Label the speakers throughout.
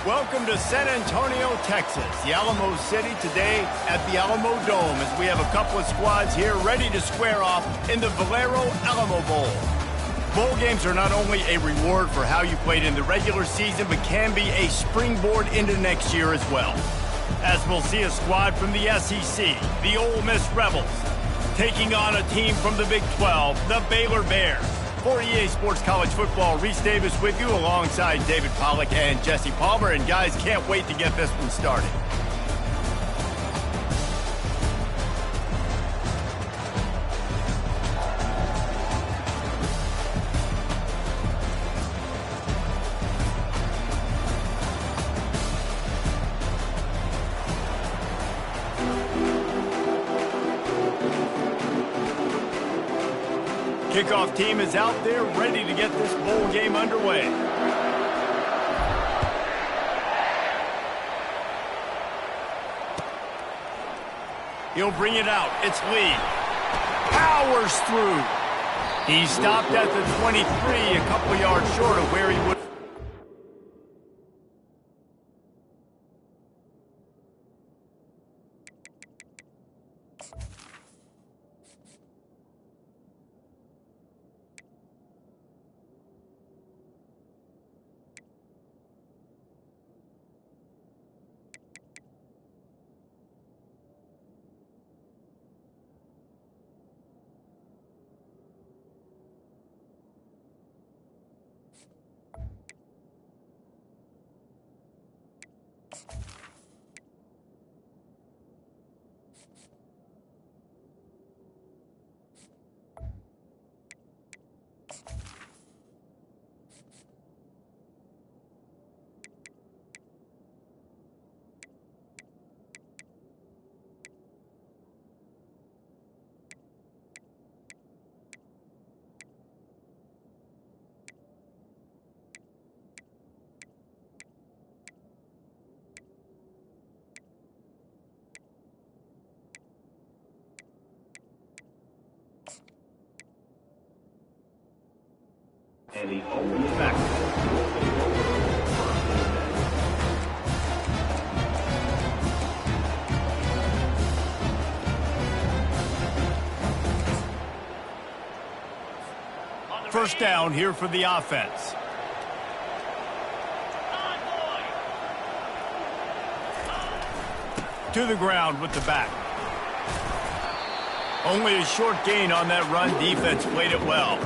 Speaker 1: Welcome to San Antonio, Texas, the Alamo City today at the Alamo Dome as we have a couple of squads here ready to square off in the Valero Alamo Bowl. Bowl games are not only a reward for how you played in the regular season, but can be a springboard into next year as well. As we'll see a squad from the SEC, the Ole Miss Rebels, taking on a team from the Big 12, the Baylor Bears. For EA Sports College Football, Reese Davis with you alongside David Pollack and Jesse Palmer. And guys, can't wait to get this one started. Kickoff team is out there ready to get this bowl game underway. He'll bring it out. It's Lee. Powers through. He stopped at the 23, a couple yards short of where he would. And he opens back. First down here for the offense. To the ground with the back. Only a short gain on that run. Defense played it well.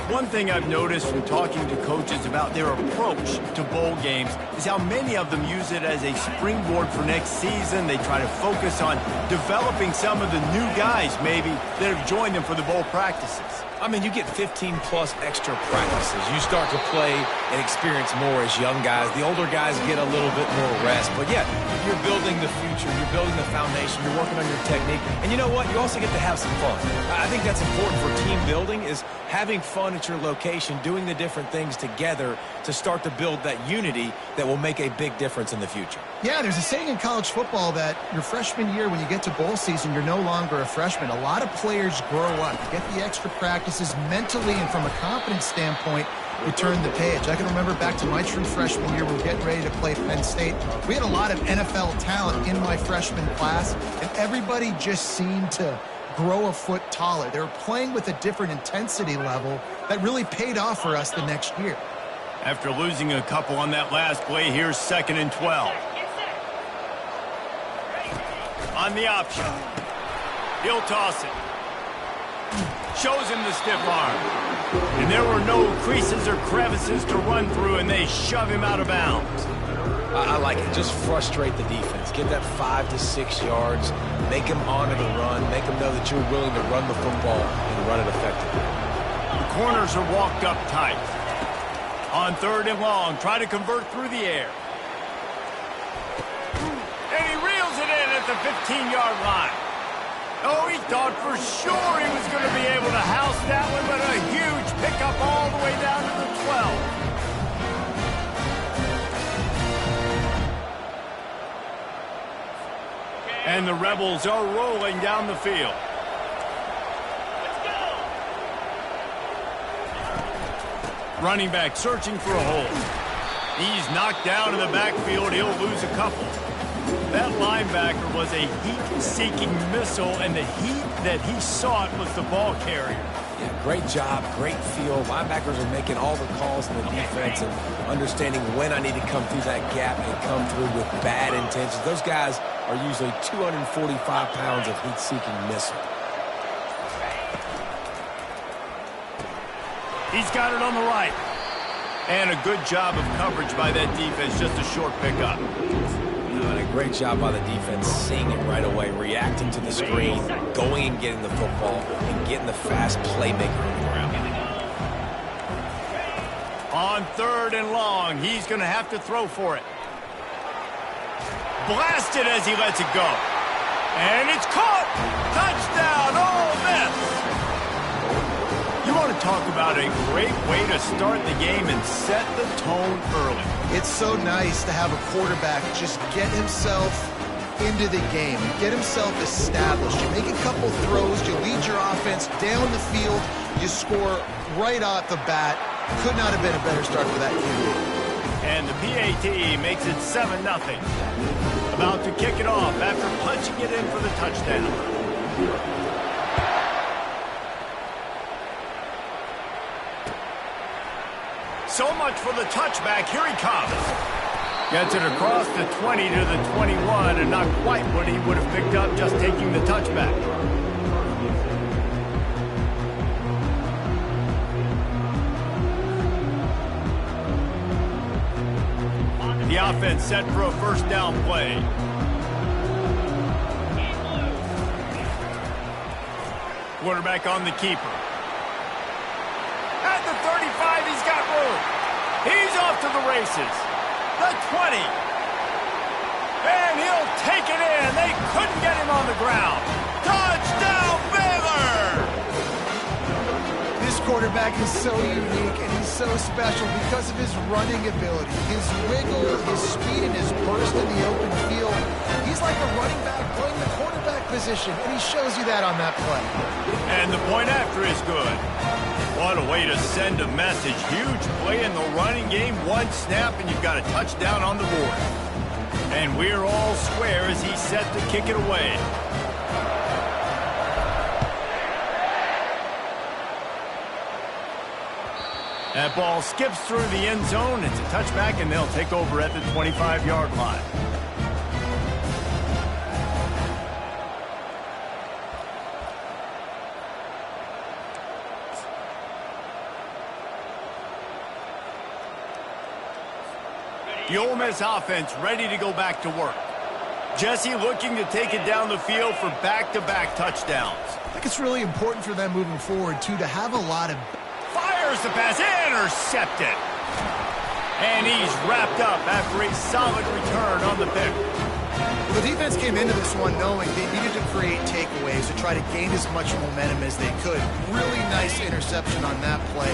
Speaker 1: One thing I've noticed from talking to coaches about their approach to bowl games is how many of them use it as a springboard for next season. They try to focus on developing some of the new guys maybe that have joined them for the bowl practices.
Speaker 2: I mean, you get 15-plus extra practices. You start to play and experience more as young guys. The older guys get a little bit more rest. But, yeah, you're building the future. You're building the foundation. You're working on your technique. And you know what? You also get to have some fun. I think that's important for team building is having fun at your location, doing the different things together to start to build that unity that will make a big difference in the future.
Speaker 3: Yeah, there's a saying in college football that your freshman year, when you get to bowl season, you're no longer a freshman. A lot of players grow up. You get the extra practices mentally, and from a confidence standpoint, you turn the page. I can remember back to my true freshman year, we were getting ready to play Penn State. We had a lot of NFL talent in my freshman class, and everybody just seemed to grow a foot taller. They were playing with a different intensity level that really paid off for us the next year.
Speaker 1: After losing a couple on that last play, here's 2nd and 12. On the option. He'll toss it. Shows him the stiff arm. And there were no creases or crevices to run through, and they shove him out of bounds.
Speaker 2: I like it. Just frustrate the defense. Get that 5 to 6 yards. Make them honor the run. Make them know that you're willing to run the football and run it effectively.
Speaker 1: The corners are walked up tight. On 3rd and long, try to convert through the air. And he reels it in at the 15-yard line. Oh, he thought for sure he was going to be able to house that one, but a huge pickup all the way down to the 12. And the Rebels are rolling down the field. Running back searching for a hole. He's knocked down in the backfield. He'll lose a couple. That linebacker was a heat-seeking missile, and the heat that he sought was the ball carrier.
Speaker 2: Yeah, great job, great feel. Linebackers are making all the calls in the defense and understanding when I need to come through that gap and come through with bad intentions. Those guys are usually 245 pounds of heat-seeking missile.
Speaker 1: He's got it on the right. And a good job of coverage by that defense, just a short pickup.
Speaker 2: And a great job by the defense, seeing it right away, reacting to the screen, going and getting the football, and getting the fast playmaker on the ground.
Speaker 1: On 3rd and long, he's going to have to throw for it. Blasted as he lets it go. And it's caught! Touchdown, Ole Miss! You want to talk about a great way to start the game and set the tone early.
Speaker 3: It's so nice to have a quarterback just get himself into the game, get himself established. You make a couple throws, you lead your offense down the field, you score right off the bat. Could not have been a better start for that QB.
Speaker 1: And the PAT makes it 7-0. About to kick it off after punching it in for the touchdown. So much for the touchback. Here he comes. Gets it across the 20 to the 21, and not quite what he would have picked up just taking the touchback. The offense set for a first down play. Quarterback on the keeper. At the 35, he's got room. He's off to the races. The 20. And he'll take it in. They couldn't get him on the ground. Touchdown, Baylor!
Speaker 3: This quarterback is so unique and he's so special because of his running ability, his wiggle, his speed, and his burst in the open field. He's like a running back playing the quarterback position, and he shows you that on that play.
Speaker 1: And the point after is good. What a way to send a message. Huge play in the running game. One snap, and you've got a touchdown on the board. And we're all square as he's set to kick it away. That ball skips through the end zone. It's a touchback, and they'll take over at the 25-yard line. The Ole Miss offense ready to go back to work. Jesse looking to take it down the field for back-to-back touchdowns.
Speaker 3: I think it's really important for them moving forward, too, to have a lot of...
Speaker 1: Fires the pass, intercepted. And he's wrapped up after a solid return on the pick.
Speaker 3: Well, the defense came into this one knowing they needed to create takeaways to try to gain as much momentum as they could. Really nice interception on that play.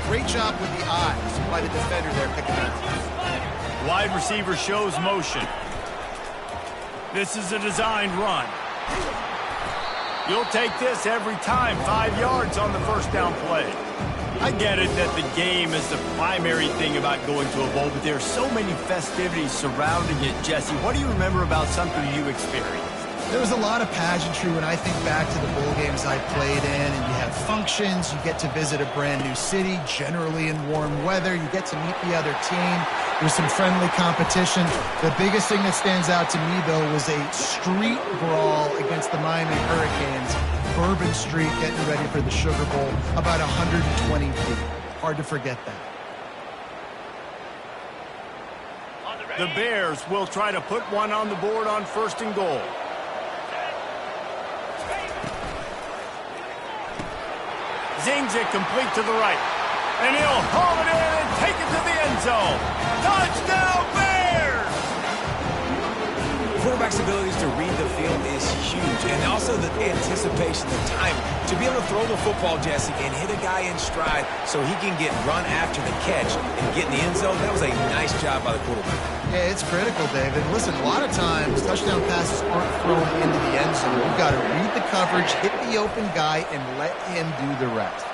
Speaker 3: Great job with the eyes by the defender there picking that.
Speaker 1: Wide receiver shows motion. This is a designed run. You'll take this every time. 5 yards on the first down play. I get it that the game is the primary thing about going to a bowl, but there are so many festivities surrounding it, Jesse. What do you remember about something you experienced?
Speaker 3: There was a lot of pageantry when I think back to the bowl games I played in, and you have functions, you get to visit a brand new city, generally in warm weather, you get to meet the other team, there's some friendly competition. The biggest thing that stands out to me, though, was a street brawl against the Miami Hurricanes, Bourbon Street, getting ready for the Sugar Bowl, about 120 feet. Hard to forget that.
Speaker 1: The Bears will try to put one on the board on 1st and goal. Zings it complete to the right. And he'll haul it in and take it to the end zone. Touchdown, Bears!
Speaker 2: Quarterback's abilities to read the field is huge. And also the anticipation, the time. To be able to throw the football, Jesse, and hit a guy in stride so he can get run after the catch and get in the end zone, that was a nice job by the quarterback.
Speaker 3: Yeah, it's critical, David. Listen, a lot of times touchdown passes aren't thrown into the end zone. You've got to read the coverage, hit the open guy, and let him do the rest.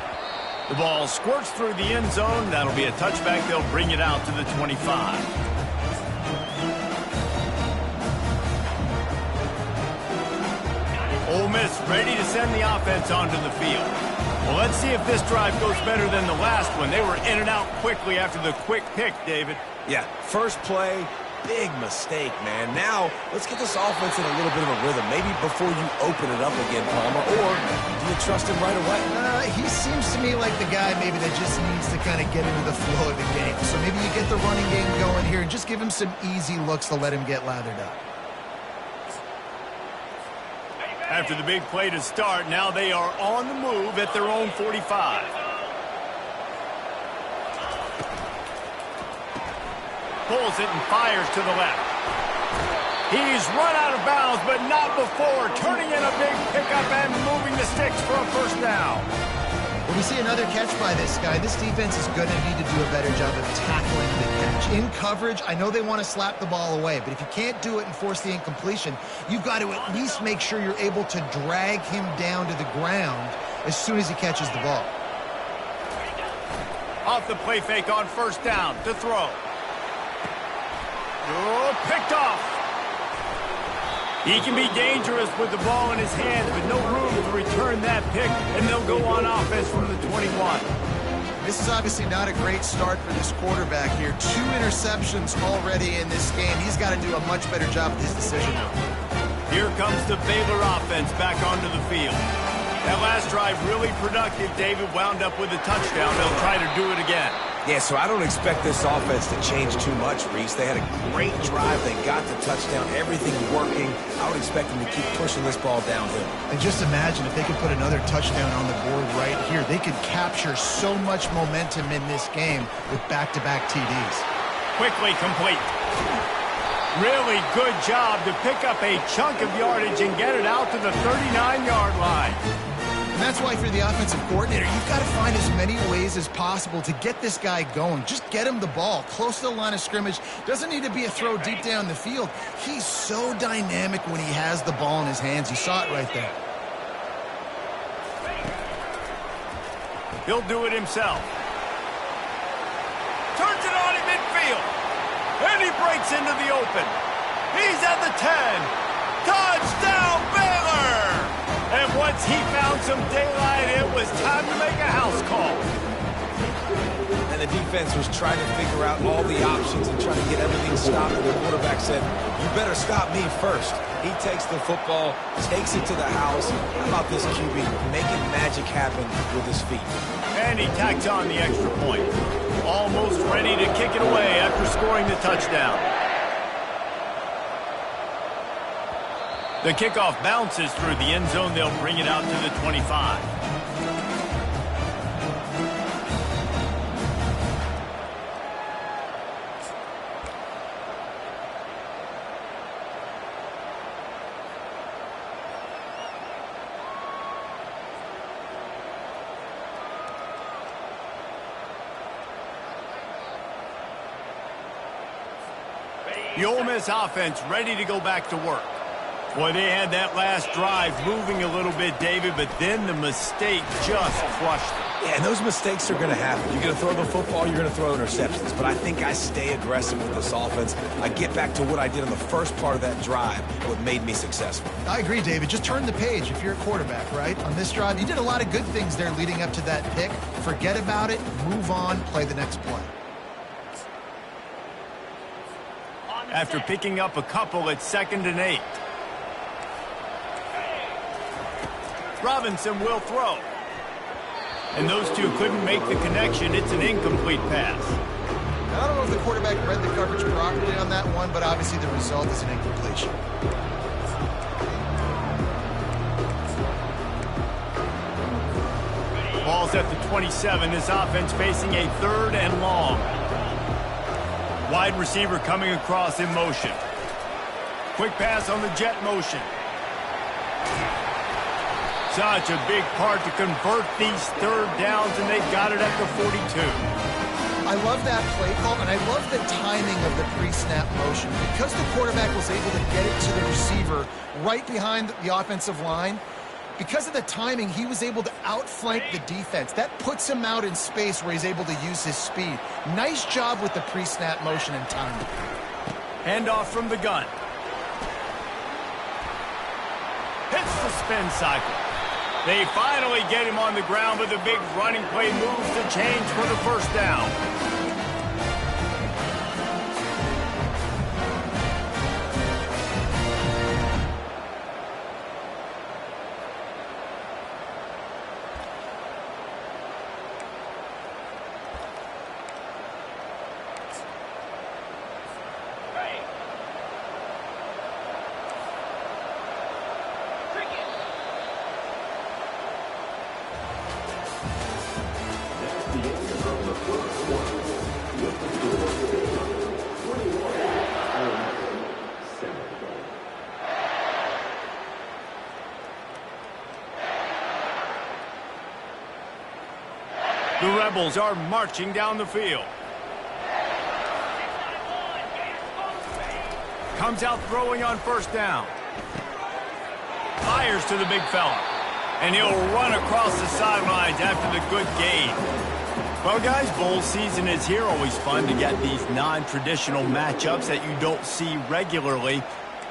Speaker 1: The ball squirts through the end zone. That'll be a touchback. They'll bring it out to the 25. Ole Miss ready to send the offense onto the field. Well, let's see if this drive goes better than the last one. They were in and out quickly after the quick pick, David.
Speaker 2: Yeah, first play, big mistake, man. Now, let's get this offense in a little bit of a rhythm. Maybe before you open it up again, Palmer, or do you trust him right away?
Speaker 3: He seems to me like the guy maybe that just needs to kind of get into the flow of the game. So maybe you get the running game going here and just give him some easy looks to let him get lathered up.
Speaker 1: After the big play to start, now they are on the move at their own 45. Pulls it and fires to the left. He's run out of bounds, but not before turning in a big pickup and moving the sticks for a first down.
Speaker 3: When we see another catch by this guy, this defense is going to need to do a better job of tackling the catch. In coverage, I know they want to slap the ball away, but if you can't do it and force the incompletion, you've got to at least make sure you're able to drag him down to the ground as soon as he catches the ball.
Speaker 1: Off the play fake on first down to throw. Oh, picked off. He can be dangerous with the ball in his hands, but no room to return that pick, and they'll go on offense from the 21.
Speaker 3: This is obviously not a great start for this quarterback here. 2 interceptions already in this game. He's got to do a much better job with his decision.
Speaker 1: Here comes the Baylor offense back onto the field. That last drive really productive. David wound up with a touchdown. They'll try to do it again.
Speaker 2: Yeah, so I don't expect this offense to change too much, Reese. They had a great drive. They got the touchdown. Everything working. I would expect them to keep pushing this ball downhill.
Speaker 3: And just imagine if they could put another touchdown on the board right here. They could capture so much momentum in this game with back-to-back TDs.
Speaker 1: Quickly complete. Really good job to pick up a chunk of yardage and get it out to the 39-yard line.
Speaker 3: And that's why for the offensive coordinator, you've got to find as many ways as possible to get this guy going. Just get him the ball close to the line of scrimmage. Doesn't need to be a throw deep down the field. He's so dynamic when he has the ball in his hands. You saw it right there.
Speaker 1: He'll do it himself. Turns it on in midfield. And he breaks into the open. He's at the 10. Touchdown, Baylor! And once he found some daylight, it was time to make a house call.
Speaker 2: And the defense was trying to figure out all the options and trying to get everything stopped. And the quarterback said, you better stop me first. He takes the football, takes it to the house. How about this QB making magic happen with his feet?
Speaker 1: And he tacks on the extra point. Almost ready to kick it away after scoring the touchdown. The kickoff bounces through the end zone. They'll bring it out to the 25. The Ole Miss offense ready to go back to work. Boy, they had that last drive moving a little bit, David, but then the mistake just crushed them.
Speaker 2: Yeah, and those mistakes are going to happen. You're going to throw the football, you're going to throw interceptions. But I think I stay aggressive with this offense. I get back to what I did in the first part of that drive, what made me successful.
Speaker 3: I agree, David. Just turn the page if you're a quarterback, right? On this drive, you did a lot of good things there leading up to that pick. Forget about it, move on, play the next play.
Speaker 1: After picking up a couple, it's 2nd and 8. Robinson will throw. And those two couldn't make the connection. It's an incomplete pass.
Speaker 3: I don't know if the quarterback read the coverage properly on that one, but obviously the result is an incompletion.
Speaker 1: Ball's at the 27. This offense facing a 3rd and long. Wide receiver coming across in motion. Quick pass on the jet motion. Such a big part to convert these 3rd downs, and they got it at the 42.
Speaker 3: I love that play call, and I love the timing of the pre-snap motion. Because the quarterback was able to get it to the receiver right behind the offensive line, because of the timing, he was able to outflank the defense. That puts him out in space where he's able to use his speed. Nice job with the pre-snap motion and timing.
Speaker 1: Handoff from the gun. Hits the spin cycle. They finally get him on the ground, but the big running play moves to change for the 1st down. The Rebels are marching down the field. Comes out throwing on 1st down. Fires to the big fella. And he'll run across the sidelines after the good gain. Well, guys, bowl season is here. Always fun to get these non-traditional matchups that you don't see regularly.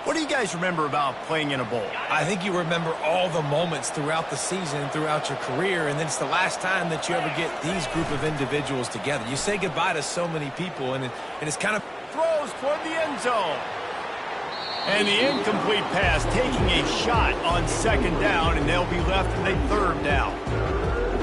Speaker 1: What do you guys remember about playing in a bowl?
Speaker 2: I think you remember all the moments throughout the season, throughout your career, and then it's the last time that you ever get these group of individuals together. You say goodbye to so many people, and it's kind of...
Speaker 1: Throws toward the end zone. And the incomplete pass taking a shot on 2nd down, and they'll be left with a 3rd down.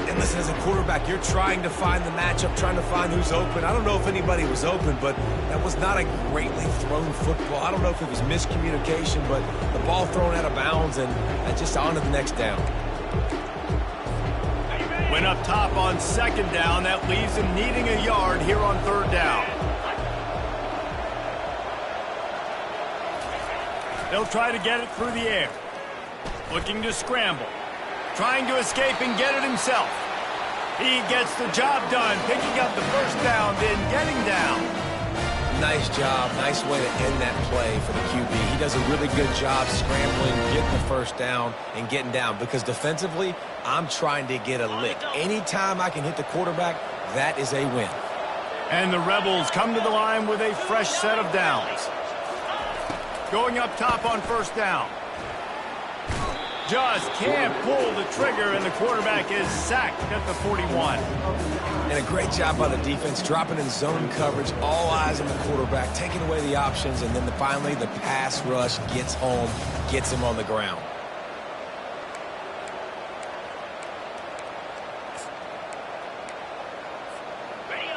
Speaker 2: And listen, as a quarterback, you're trying to find the matchup, trying to find who's open. I don't know if anybody was open, but that was not a greatly thrown football. I don't know if it was miscommunication, but the ball thrown out of bounds and just on to the next down.
Speaker 1: Went up top on 2nd down. That leaves them needing a yard here on 3rd down. They'll try to get it through the air. Looking to scramble. Trying to escape and get it himself. He gets the job done, picking up the 1st down, then getting down.
Speaker 2: Nice job. Nice way to end that play for the QB. He does a really good job scrambling, getting the 1st down, and getting down. Because defensively, I'm trying to get a lick. Anytime I can hit the quarterback, that is a win.
Speaker 1: And the Rebels come to the line with a fresh set of downs. Going up top on 1st down. Just can't pull the trigger, and the quarterback is sacked at the 41.
Speaker 2: And a great job by the defense, dropping in zone coverage, all eyes on the quarterback, taking away the options, and then finally the pass rush gets home, gets him on the ground.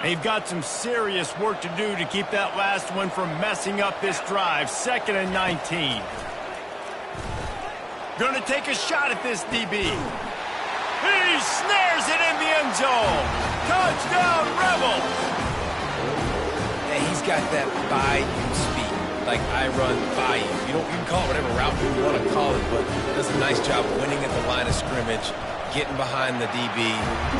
Speaker 1: They've got some serious work to do to keep that last one from messing up this drive. 2nd and 19. Gonna take a shot at this DB. He snares it in the end zone. Touchdown, Rebels.
Speaker 2: Yeah, he's got that by you speed. Like I run by you. You can call it whatever route you want to call it, but does a nice job winning at the line of scrimmage, getting behind the DB,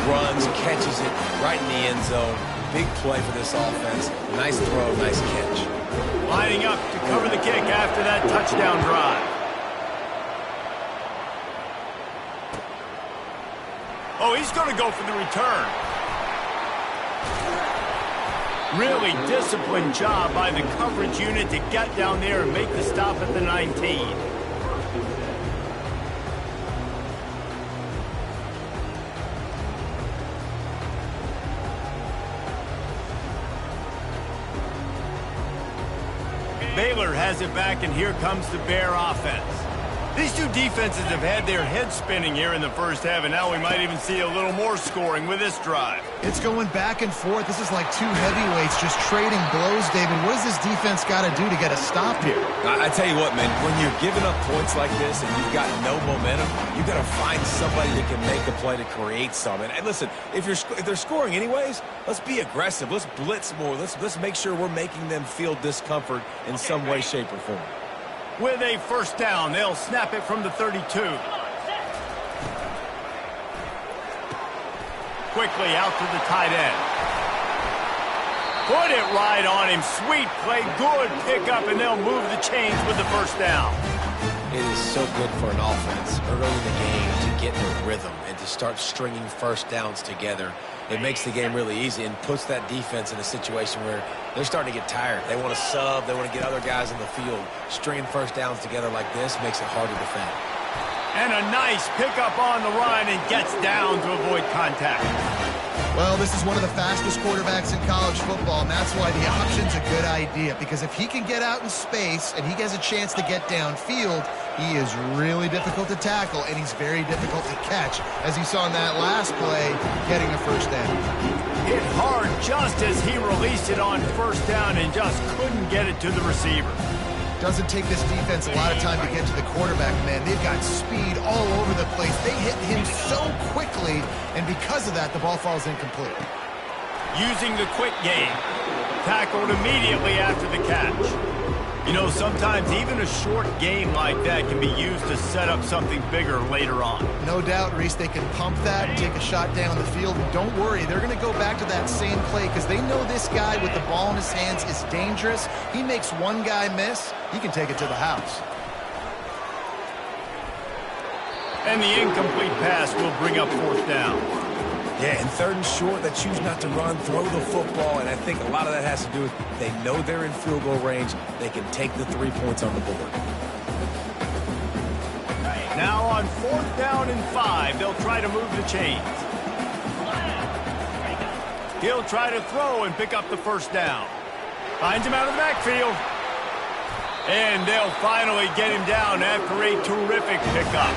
Speaker 2: runs, catches it right in the end zone. Big play for this offense. Nice throw, nice catch.
Speaker 1: Lining up to cover the kick after that touchdown drive. Oh, he's going to go for the return. Really disciplined job by the coverage unit to get down there and make the stop at the 19. Baylor has it back, and here comes the Bear offense. These two defenses have had their heads spinning here in the first half, and now we might even see a little more scoring with this drive.
Speaker 3: It's going back and forth. This is like two heavyweights just trading blows, David. What does this defense got to do to get a stop here?
Speaker 2: I tell you what, man, when you're giving up points like this and you've got no momentum, you got to find somebody that can make a play to create something. And listen, if they're scoring anyways, let's be aggressive. Let's blitz more. Let's make sure we're making them feel discomfort in some way, shape, or form.
Speaker 1: With a first down, they'll snap it from the 32. Quickly out to the tight end. Put it right on him. Sweet play, good pickup, and they'll move the chains with the first down.
Speaker 2: It is so good for an offense early in the game to get in a rhythm and to start stringing first downs together. It makes the game really easy and puts that defense in a situation where they're starting to get tired. They want to sub. They want to get other guys in the field. Stringing first downs together like this makes it hard to defend.
Speaker 1: And a nice pickup on the run and gets down to avoid contact.
Speaker 3: Well, this is one of the fastest quarterbacks in college football, and that's why the option's a good idea, because if he can get out in space and he has a chance to get downfield, he is really difficult to tackle, and he's very difficult to catch, as you saw in that last play, getting a first down.
Speaker 1: Hit hard just as he released it on first down and just couldn't get it to the receiver.
Speaker 3: Doesn't take this defense a lot of time to get to the quarterback, man. They've got speed all over the place. They hit him so quickly, and because of that, the ball falls incomplete.
Speaker 1: Using the quick game. Tackled immediately after the catch. You know, sometimes even a short game like that can be used to set up something bigger later on.
Speaker 3: No doubt, Reese, they can pump that, take a shot down the field. Don't worry, they're going to go back to that same play because they know this guy with the ball in his hands is dangerous. He makes one guy miss, he can take it to the house.
Speaker 1: And the incomplete pass will bring up fourth down.
Speaker 2: Yeah, and third and short, they choose not to run, throw the football, and I think a lot of that has to do with they know they're in field goal range. They can take the 3 points on the board.
Speaker 1: Now on fourth down and 5, they'll try to move the chains. He'll try to throw and pick up the first down. Finds him out of the backfield. And they'll finally get him down after a terrific pickup.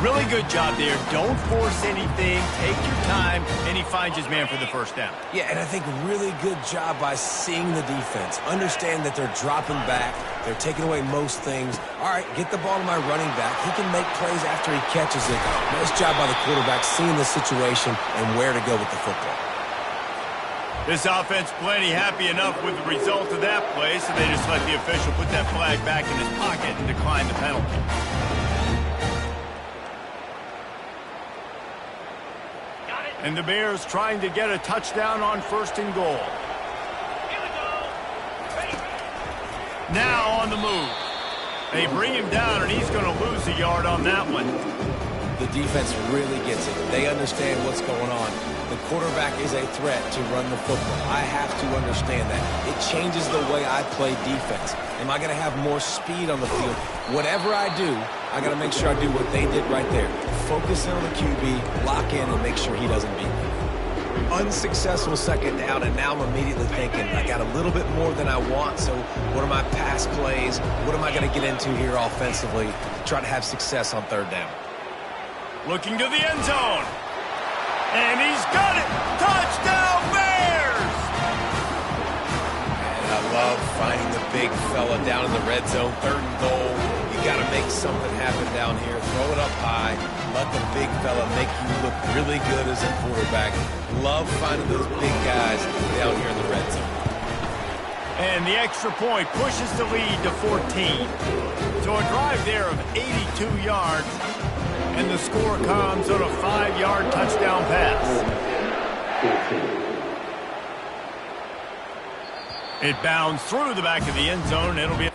Speaker 1: Really good job there. Don't force anything. Take your time. And he finds his man for the first down.
Speaker 2: Yeah, and I think really good job by seeing the defense. Understand that they're dropping back. They're taking away most things. All right, get the ball to my running back. He can make plays after he catches it. Nice job by the quarterback seeing the situation and where to go with the football.
Speaker 1: This offense plenty happy enough with the result of that play, so they just let the official put that flag back in his pocket and decline the penalty. And the Bears trying to get a touchdown on first and goal. Now on the move. They bring him down, and he's going to lose a yard on that one.
Speaker 2: The defense really gets it. They understand what's going on. The quarterback is a threat to run the football. I have to understand that. It changes the way I play defense. Am I going to have more speed on the field? Whatever I do, I got to make sure I do what they did right there. Focus in on the QB, lock in, and make sure he doesn't beat me. Unsuccessful second down, and now I'm immediately thinking, I got a little bit more than I want, so what are my pass plays? What am I going to get into here offensively to try to have success on third down?
Speaker 1: Looking to the end zone. And he's got it. Touchdown, Bears!
Speaker 2: And I love finding the big fella down in the red zone, 3rd and goal. You got to make something happen down here. Throw it up high. Let the big fella make you look really good as a quarterback. Love finding those big guys down here in the red zone.
Speaker 1: And the extra point pushes the lead to 14. So a drive there of 82 yards, and the score comes on a 5-yard touchdown pass. It bounds through the back of the end zone. It'll be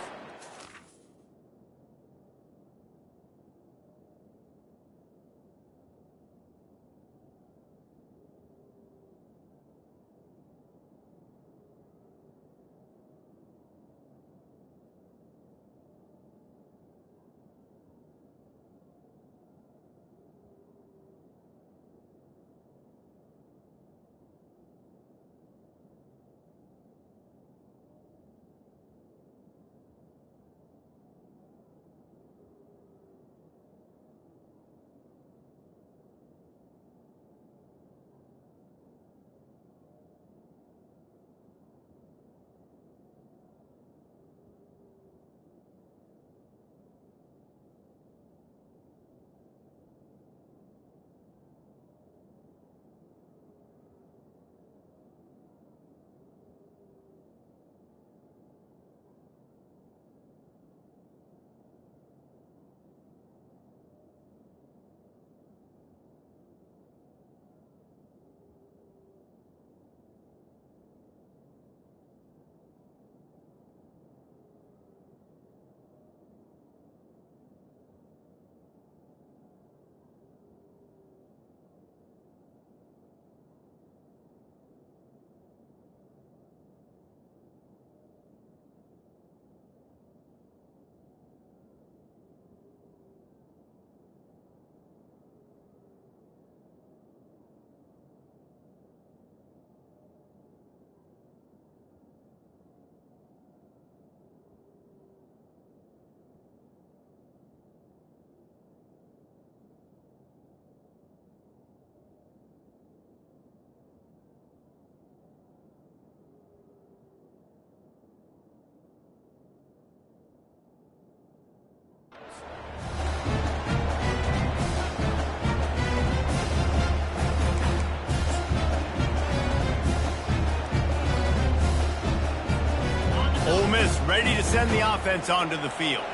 Speaker 1: ready to send the offense onto the field.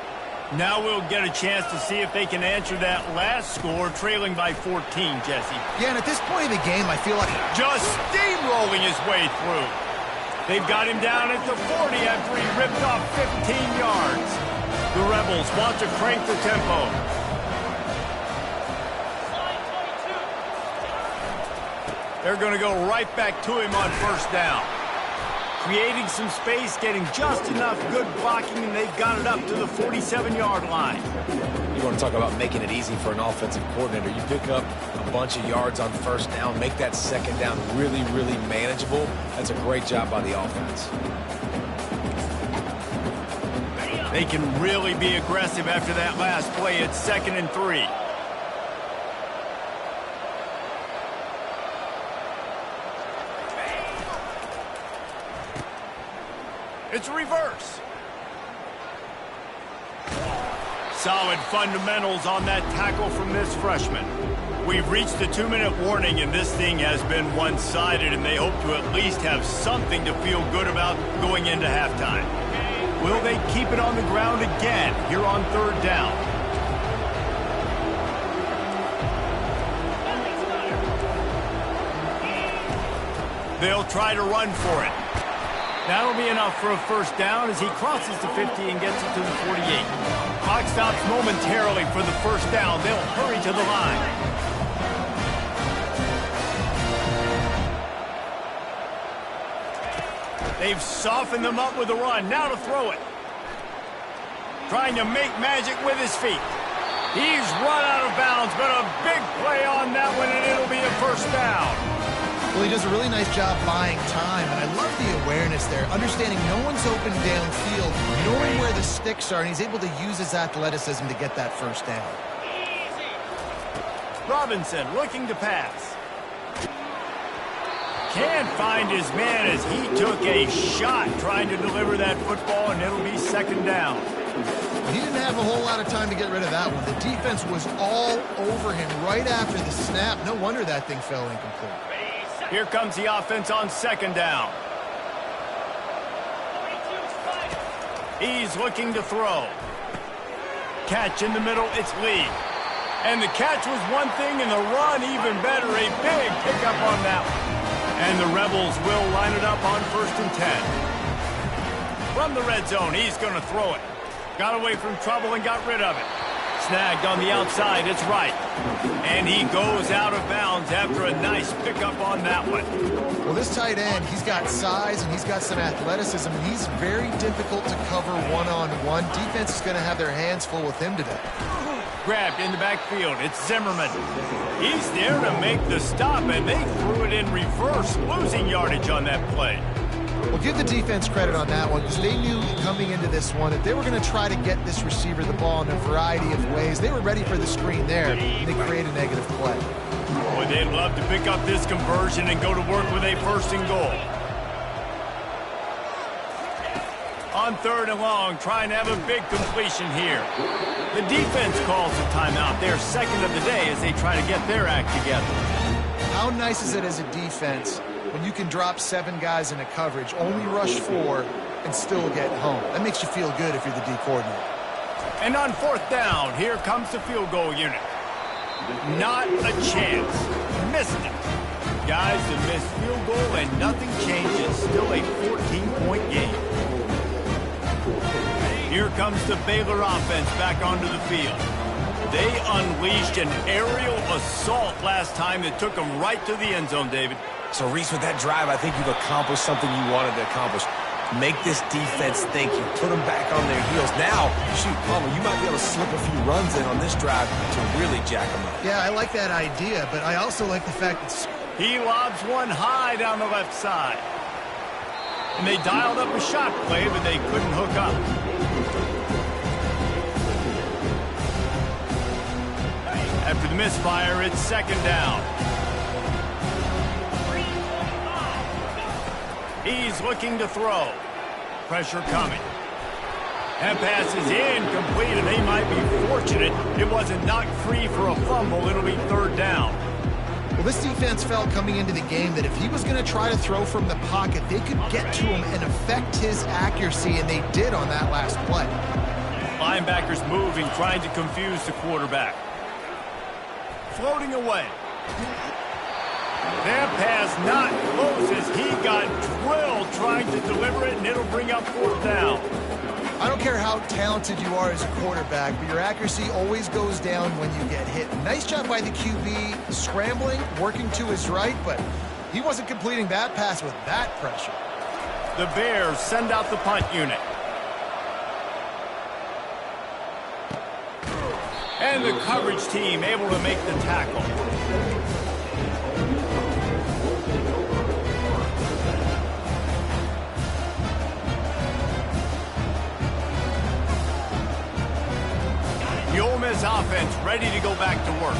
Speaker 1: Now we'll get a chance to see if they can answer that last score, trailing by 14, Jesse.
Speaker 3: Yeah, and at this point of the game, I feel like
Speaker 1: just steamrolling his way through. They've got him down at the 40 after he ripped off 15 yards. The Rebels want to crank the tempo. They're going to go right back to him on 1st down. Creating some space, getting just enough good blocking, and they've got it up to the 47-yard line.
Speaker 2: You want to talk about making it easy for an offensive coordinator. You pick up a bunch of yards on 1st down, make that 2nd down really, really manageable. That's a great job by the offense.
Speaker 1: They can really be aggressive after that last play. It's 2nd and 3. It's reverse. Solid fundamentals on that tackle from this freshman. We've reached the 2-minute warning, and this thing has been one-sided, and they hope to at least have something to feel good about going into halftime. Will they keep it on the ground again here on 3rd down? They'll try to run for it. That'll be enough for a 1st down as he crosses the 50 and gets it to the 48. Clock stops momentarily for the 1st down. They'll hurry to the line. They've softened them up with a run. Now to throw it. Trying to make magic with his feet. He's run out of bounds, but a big play on that one, and it'll be a 1st down.
Speaker 3: Well, he does a really nice job buying time, and I love the awareness there, understanding no one's open downfield, knowing where the sticks are, and he's able to use his athleticism to get that 1st down.
Speaker 1: Robinson looking to pass. Can't find his man as he took a shot trying to deliver that football, and it'll be second down.
Speaker 3: He didn't have a whole lot of time to get rid of that one. The defense was all over him right after the snap. No wonder that thing fell incomplete.
Speaker 1: Here comes the offense on second down. He's looking to throw. Catch in the middle, it's Lee. And the catch was one thing, and the run even better. A big pickup on that one. And the Rebels will line it up on 1st and 10. From the red zone, he's going to throw it. Got away from trouble and got rid of it. Snagged on the outside, it's right. And he goes out of bounds after a nice pickup on that one.
Speaker 3: Well, this tight end, he's got size and he's got some athleticism, and he's very difficult to cover one-on-one. Defense is going to have their hands full with him today.
Speaker 1: Grabbed in the backfield, it's Zimmerman. He's there to make the stop, and they threw it in reverse, losing yardage on that play.
Speaker 3: Well, give the defense credit on that one, because they knew coming into this one that they were going to try to get this receiver the ball in a variety of ways. They were ready for the screen there, and they create a negative play.
Speaker 1: Boy, they'd love to pick up this conversion and go to work with a 1st and goal. On 3rd and long, trying to have a big completion here. The defense calls a timeout. Their second of the day as they try to get their act together.
Speaker 3: How nice is it as a defense when you can drop 7 guys in a coverage, only rush 4, and still get home? That makes you feel good if you're the D coordinator.
Speaker 1: And on 4th down, here comes the field goal unit. Not a chance. Missed it. Guys, a missed field goal and nothing changes. Still a 14-point game. Here comes the Baylor offense back onto the field. They unleashed an aerial assault last time that took them right to the end zone, David.
Speaker 2: So, Reese, with that drive, I think you've accomplished something you wanted to accomplish. Make this defense think. You put them back on their heels. Now, shoot, Palmer, you might be able to slip a few runs in on this drive to really jack them up.
Speaker 3: Yeah, I like that idea, but I also like the fact that
Speaker 1: he lobs one high down the left side. And they dialed up a shot play, but they couldn't hook up. After the misfire, it's second down. He's looking to throw. Pressure coming. That pass is incomplete, and they might be fortunate it wasn't knocked free for a fumble. It'll be 3rd down.
Speaker 3: Well, this defense felt coming into the game that if he was going to try to throw from the pocket, they could get to him and affect his accuracy, and they did on that last play.
Speaker 1: Linebackers moving, trying to confuse the quarterback. Floating away. That pass not close as he got drilled trying to deliver it, and it'll bring up 4th down.
Speaker 3: I don't care how talented you are as a quarterback, but your accuracy always goes down when you get hit. Nice job by the QB scrambling, working to his right, but he wasn't completing that pass with that pressure.
Speaker 1: The Bears send out the punt unit. And the coverage team able to make the tackle. The Ole Miss offense ready to go back to work.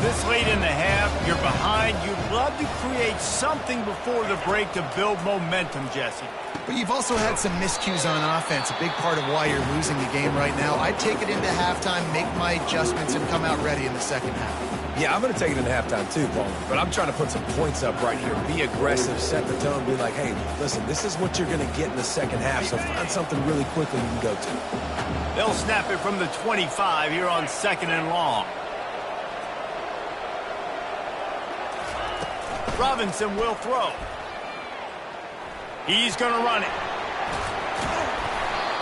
Speaker 1: This late in the half, you're behind. You'd love to create something before the break to build momentum, Jesse.
Speaker 3: But you've also had some miscues on offense, a big part of why you're losing the game right now. I'd take it into halftime, make my adjustments, and come out ready in the second half.
Speaker 2: Yeah, I'm going to take it into halftime too, Paul. But I'm trying to put some points up right here. Be aggressive, set the tone, be like, hey, listen, this is what you're going to get in the second half, so find something really quickly you can go to.
Speaker 1: They'll snap it from the 25 here on 2nd and long. Robinson will throw. He's going to run it.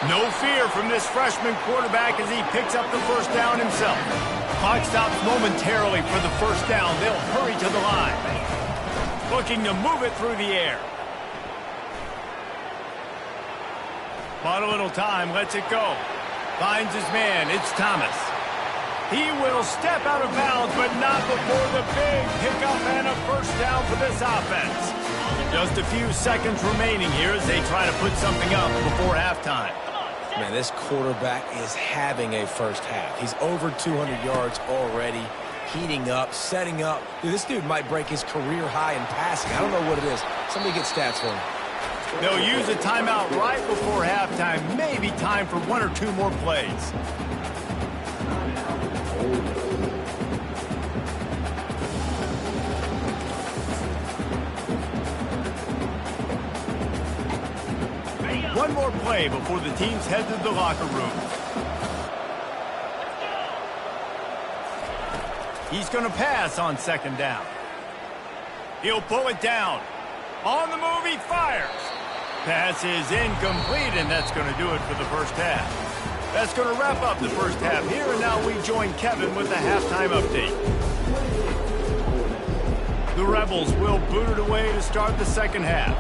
Speaker 1: No fear from this freshman quarterback as he picks up the 1st down himself. Clock stops momentarily for the 1st down. They'll hurry to the line. Looking to move it through the air. Bought a little time, lets it go. Finds his man, it's Thomas. He will step out of bounds, but not before the big pickup and a 1st down for this offense. Just a few seconds remaining here as they try to put something up before halftime.
Speaker 2: Man, this quarterback is having a first half. He's over 200 yards already. heating up, setting up. Dude, this dude might break his career high in passing. I don't know what it is. Somebody get stats for him.
Speaker 1: They'll use a timeout right before halftime. Maybe time for 1 or 2 more plays. One more play before the teams head to the locker room. He's going to pass on 2nd down. He'll pull it down. On the move, he fires. Pass is incomplete, and that's going to do it for the first half. That's going to wrap up the first half here, and now we join Kevin with the halftime update. The Rebels will boot it away to start the second half.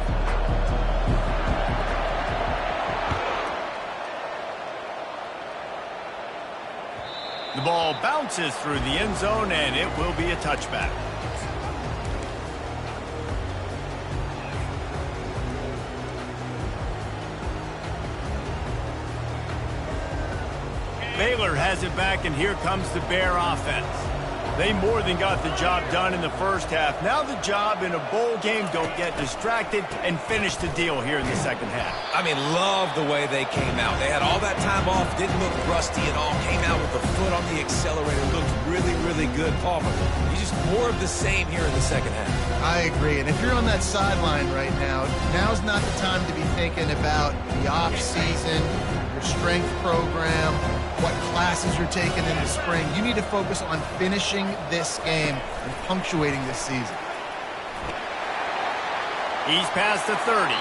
Speaker 1: The ball bounces through the end zone, and it will be a touchback. Baylor has it back, and here comes the Bear offense. They more than got the job done in the first half. Now the job in a bowl game, don't get distracted and finish the deal here in the second half.
Speaker 2: I mean, love the way they came out. They had all that time off, didn't look rusty at all, came out with the foot on the accelerator, looked really, really good. Palmer, he's just more of the same here in the second half.
Speaker 3: I agree, and if you're on that sideline right now, now's not the time to be thinking about the off-season, your strength program, what classes you're taking in the spring. You need to focus on finishing this game and punctuating this season.
Speaker 1: He's past the 30,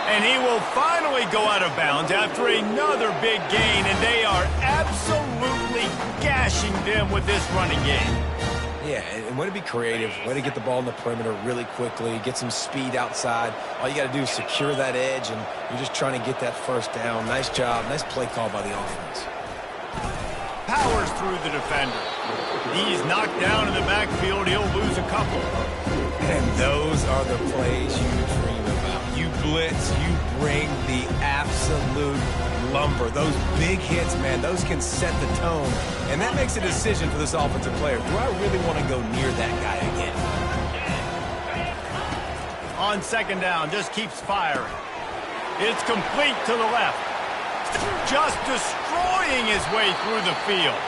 Speaker 1: and he will finally go out of bounds after another big gain, and they are absolutely gashing them with this running game.
Speaker 2: Yeah, and way to be creative, way to get the ball in the perimeter really quickly, get some speed outside. All you got to do is secure that edge, and you're just trying to get that first down. Nice job, nice play call by the offense.
Speaker 1: Powers through the defender. He's knocked down in the backfield. He'll lose a couple.
Speaker 2: And those are the plays you dream about. You blitz, you bring the absolute lumber. Those big hits, man, those can set the tone. And that makes a decision for this offensive player. Do I really want to go near that guy again?
Speaker 1: On 2nd down, just keeps firing. It's complete to the left. Just destroying his way through the field.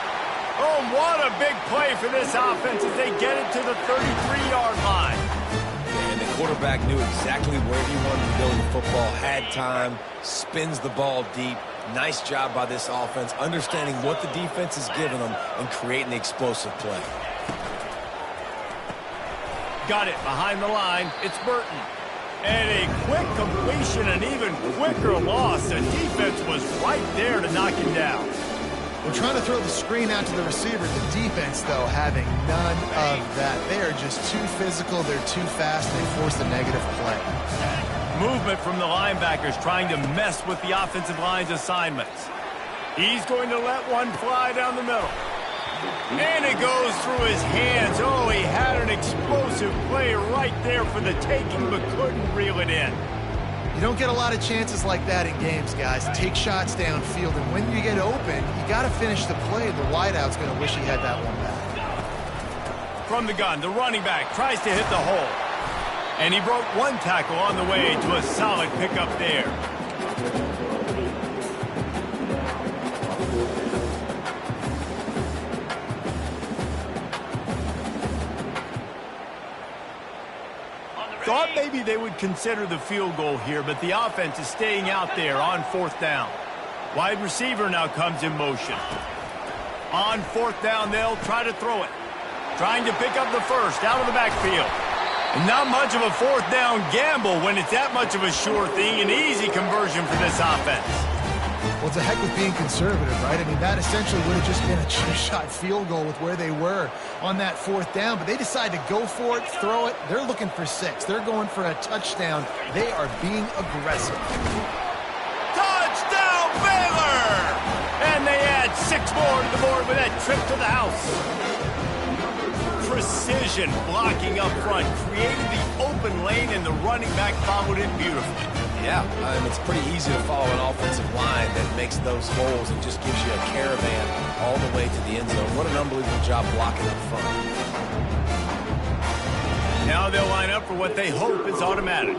Speaker 1: Oh, what a big play for this offense as they get it to the 33-yard line.
Speaker 2: And the quarterback knew exactly where he wanted to go in the football, had time, spins the ball deep. Nice job by this offense, understanding what the defense is giving them and creating the explosive play.
Speaker 1: Got it behind the line. It's Burton. And a quick completion, an even quicker loss. The defense was right there to knock him down.
Speaker 3: We're trying to throw the screen out to the receiver. The defense, though, having none of that. They are just too physical. They're too fast. They force the negative play.
Speaker 1: Movement from the linebackers trying to mess with the offensive line's assignments. He's going to let one fly down the middle. And it goes through his hands. Oh, he had an explosive play right there for the taking, but couldn't reel it in.
Speaker 3: You don't get a lot of chances like that in games, guys. Take shots downfield, and when you get open, you got to finish the play. The wideout's going to wish he had that one back.
Speaker 1: From the gun, the running back tries to hit the hole. And he broke one tackle on the way to a solid pickup there. Thought maybe they would consider the field goal here, but the offense is staying out there on 4th down. Wide receiver now comes in motion. On 4th down, they'll try to throw it. Trying to pick up the first out of the backfield. And not much of a 4th down gamble when it's that much of a sure thing, an easy conversion for this offense.
Speaker 3: Well, it's a heck of being conservative, right? I mean, that essentially would have just been a two-shot field goal with where they were on that 4th down. But they decide to go for it, throw it. They're looking for 6. They're going for a touchdown. They are being aggressive.
Speaker 1: Touchdown, Baylor! And they add 6 more to the board with that trip to the house. Precision blocking up front, created the open lane, and the running back followed it beautifully.
Speaker 2: Yeah, it's pretty easy to follow an offensive line that makes makes those holes and just gives you a caravan all the way to the end zone. What an unbelievable job blocking up front.
Speaker 1: Now they'll line up for what they hope is automatic.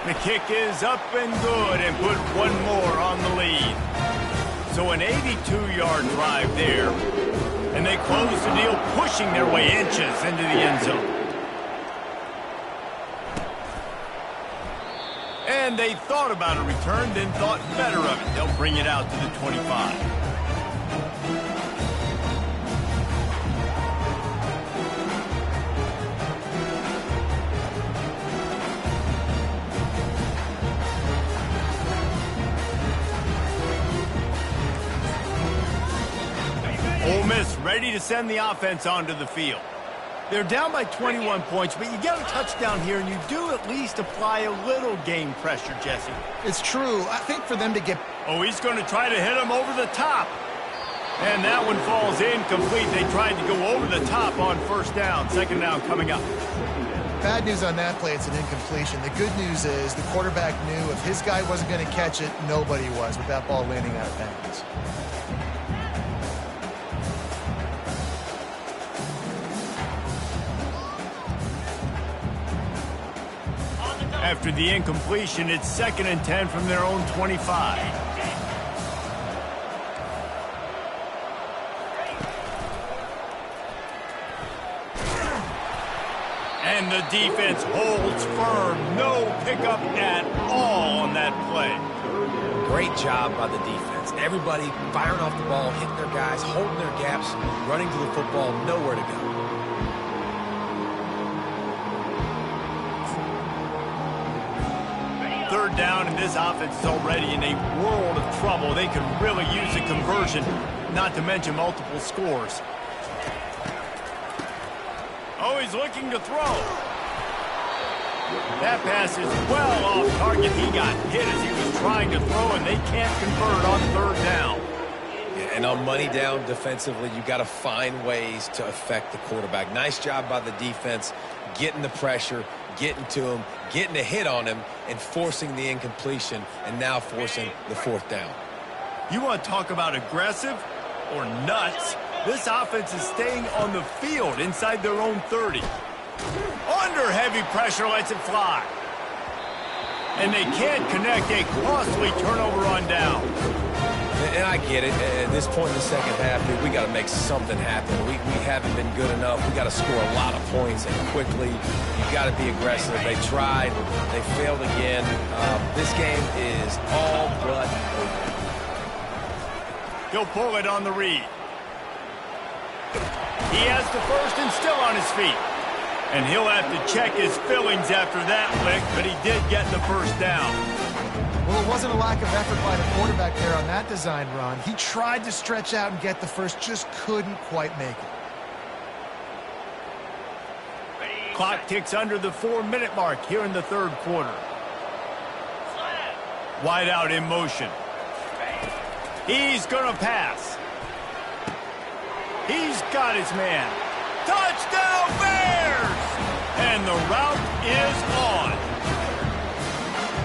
Speaker 1: The kick is up and good and put one more on the lead. So an 82-yard drive there. And they close the deal, pushing their way inches into the end zone. And they thought about a return, then thought better of it. They'll bring it out to the 25. Ole Miss ready to send the offense onto the field. They're down by 21 points, but you get a touchdown here, and you do at least apply a little game pressure, Jesse.
Speaker 3: It's true. I think for them to get...
Speaker 1: Oh, he's going to try to hit him over the top. And that one falls incomplete. They tried to go over the top on first down. Second down coming up.
Speaker 3: Bad news on that play, it's an incompletion. The good news is the quarterback knew if his guy wasn't going to catch it, nobody was with that ball landing out of bounds.
Speaker 1: After the incompletion, it's 2nd and 10 from their own 25. And the defense holds firm. No pickup at all on that play.
Speaker 2: Great job by the defense. Everybody firing off the ball, hitting their guys, holding their gaps, running to the football, nowhere to go.
Speaker 1: Third down, and this offense is already in a world of trouble. They could really use a conversion, not to mention multiple scores. Oh, he's looking to throw. That pass is well off target. He got hit as he was trying to throw, and they can't convert on third down.
Speaker 2: Yeah, and on money down defensively, you got to find ways to affect the quarterback. Nice job by the defense, getting the pressure, getting to him, getting a hit on him, and forcing the incompletion, and now forcing the fourth down.
Speaker 1: You want to talk about aggressive or nuts? This offense is staying on the field inside their own 30. Under heavy pressure, lets it fly. And they can't connect, a costly turnover on down.
Speaker 2: And I get it. At this point in the second half, dude, we got to make something happen. We haven't been good enough. We got to score a lot of points and quickly. You got to be aggressive. They tried. They failed again. This game is all but over.
Speaker 1: He'll pull it on the read. He has the first and still on his feet. And he'll have to check his feelings after that lick, but he did get the first down.
Speaker 3: Well, it wasn't a lack of effort by the quarterback there on that design run. He tried to stretch out and get the first, just couldn't quite make it.
Speaker 1: Clock ticks under the 4-minute mark here in the third quarter. Wide out in motion. He's going to pass. He's got his man. Touchdown Bears! And the route is on.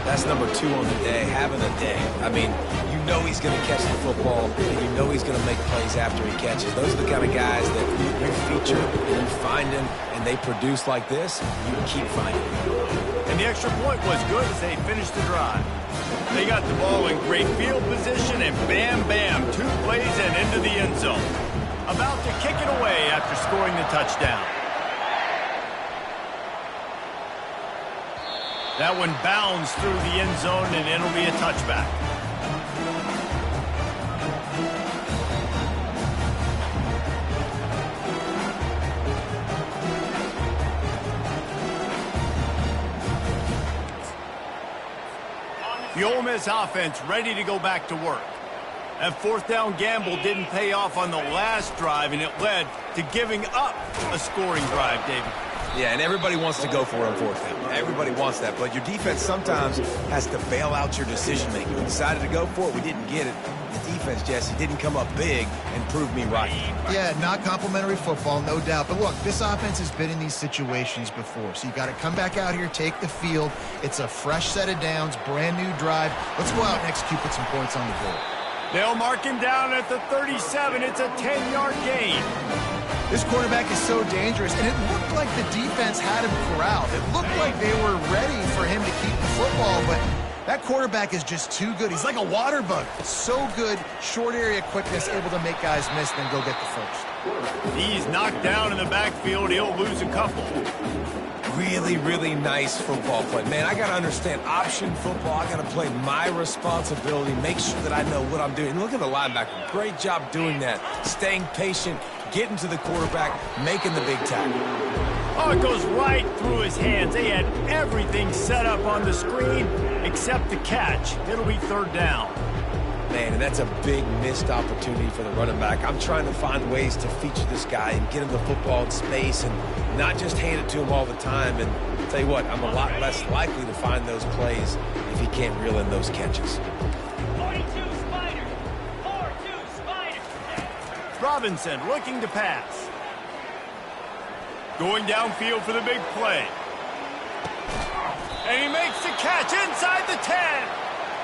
Speaker 2: That's number 2 on the day, having a day. I mean, you know he's going to catch the football, and you know he's going to make plays after he catches. Those are the kind of guys that you feature, and you find them, and they produce like this, you keep finding them.
Speaker 1: And the extra point was good as they finished the drive. They got the ball in great field position, and bam, bam, 2 plays and into the end zone. About to kick it away after scoring the touchdown. That one bounds through the end zone, and it'll be a touchback. The Ole Miss offense ready to go back to work. That fourth down gamble didn't pay off on the last drive, and it led to giving up a scoring drive, David.
Speaker 2: Yeah, and everybody wants to go for it on fourth down. Everybody wants that, but your defense sometimes has to bail out your decision-making. We decided to go for it. We didn't get it. The defense, Jesse, didn't come up big and prove me right.
Speaker 3: Yeah, not complimentary football, no doubt. But look, this offense has been in these situations before, so you got to come back out here, take the field. It's a fresh set of downs, brand new drive. Let's go out and execute, put some points on the board.
Speaker 1: They'll mark him down at the 37. It's a 10-yard gain.
Speaker 3: This quarterback is so dangerous, and it looked like the defense had him corralled. It looked like they were ready for him to keep the football, but that quarterback is just too good. He's like a water bug. So good, short area quickness, able to make guys miss, then go get the first.
Speaker 1: He's knocked down in the backfield. He'll lose a couple.
Speaker 2: Really, really nice football play. Man, I got to understand option football. I got to play my responsibility, make sure that I know what I'm doing. Look at the linebacker. Great job doing that. Staying patient, getting to the quarterback, making the big tackle.
Speaker 1: Oh, it goes right through his hands. They had everything set up on the screen except the catch. It'll be third down.
Speaker 2: Man, and that's a big missed opportunity for the running back. I'm trying to find ways to feature this guy and get him the football in space and not just hand it to him all the time. And I'll tell you what, I'm a lot less likely to find those plays if he can't reel in those catches.
Speaker 4: 42 Spider. 4-2 Spider.
Speaker 1: Robinson looking to pass. Going downfield for the big play. And he makes the catch inside the 10.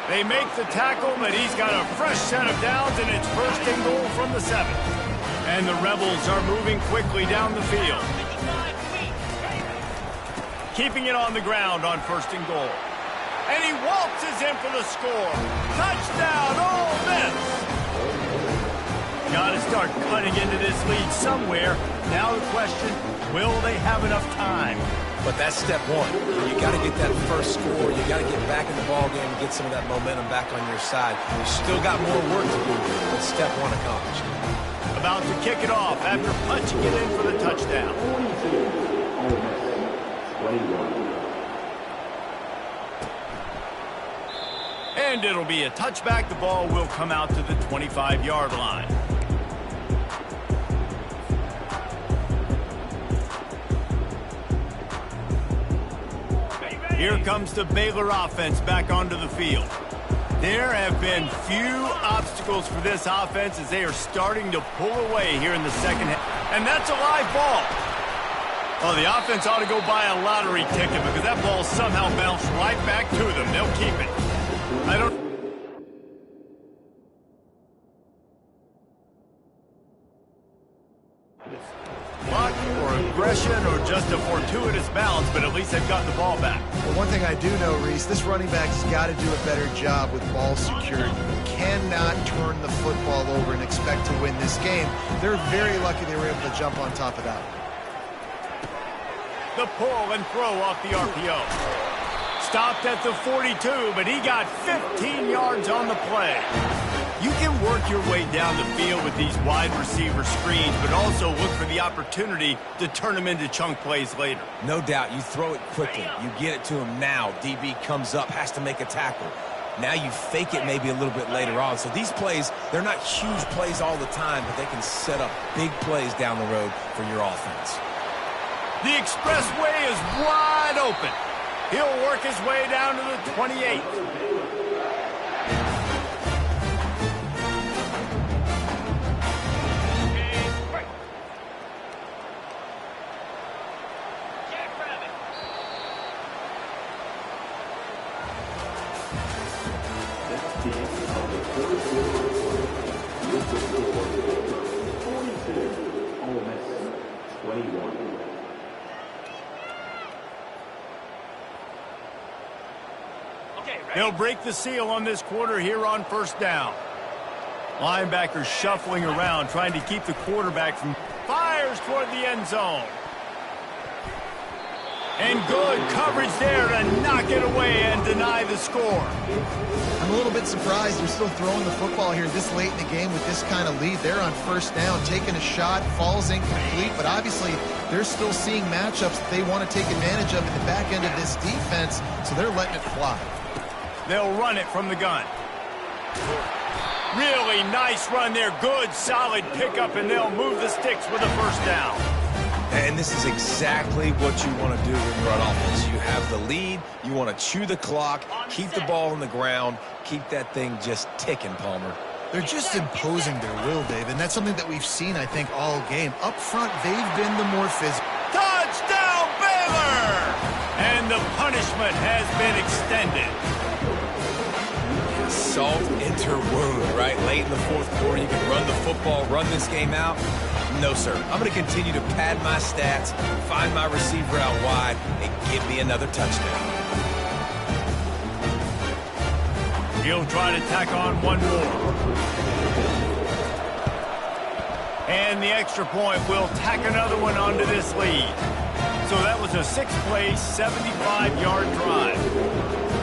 Speaker 1: They make the tackle, but he's got a fresh set of downs, and it's first and goal from the 7. And the Rebels are moving quickly down the field. Keeping it on the ground on first and goal. And he waltzes in for the score. Touchdown, Ole Miss! Got to start cutting into this lead somewhere. Now the question, will they have enough time?
Speaker 2: But that's step one. You got to get that first score. You got to get back in the ball game and get some of that momentum back on your side. You still got more work to do, but step one accomplished.
Speaker 1: About to kick it off after punching it in for the touchdown. And it'll be a touchback. The ball will come out to the 25-yard line. Here comes the Baylor offense back onto the field. There have been few obstacles for this offense as they are starting to pull away here in the second half. And that's a live ball. Oh, the offense ought to go buy a lottery ticket because that ball somehow bounced right back to them. They'll keep it. I don't... luck or aggression or just a fortuitous bounce, but at least they've gotten the ball back.
Speaker 3: Well, one thing I do know, Reese, this running back's got to do a better job with ball security. You cannot turn the football over and expect to win this game. They're very lucky they were able to jump on top of that.
Speaker 1: The pull and throw off the RPO. Stopped at the 42, but he got 15 yards on the play. You can work your way down the field with these wide receiver screens, but also look for the opportunity to turn them into chunk plays later.
Speaker 2: No doubt, you throw it quickly. You get it to him now. DB comes up, has to make a tackle. Now you fake it maybe a little bit later on. So these plays, they're not huge plays all the time, but they can set up big plays down the road for your offense.
Speaker 1: The expressway is wide open. He'll work his way down to the 28. They'll break the seal on this quarter here on first down. Linebackers shuffling around, trying to keep the quarterback from... fires toward the end zone. And good coverage there to knock it away and deny the score.
Speaker 3: I'm a little bit surprised they're still throwing the football here this late in the game with this kind of lead. They're on first down, taking a shot, falls incomplete, but obviously they're still seeing matchups that they want to take advantage of in the back end of this defense, so they're letting it fly.
Speaker 1: They'll run it from the gun. Really nice run there. Good, solid pickup, and they'll move the sticks with a first down.
Speaker 2: And this is exactly what you want to do when you're on offense. You have the lead. You want to chew the clock, keep the ball on the ground, keep that thing just ticking, Palmer.
Speaker 3: They're just imposing their will, Dave, and that's something that we've seen, I think, all game. Up front, they've been the more physical.
Speaker 1: Touchdown, Baylor! And the punishment has been extended.
Speaker 2: Salt into wound, right? Late in the fourth quarter, you can run the football, run this game out. No, sir. I'm going to continue to pad my stats, find my receiver out wide, and give me another touchdown.
Speaker 1: He'll try to tack on one more. And the extra point will tack another one onto this lead. So that was a six-play, 75-yard drive.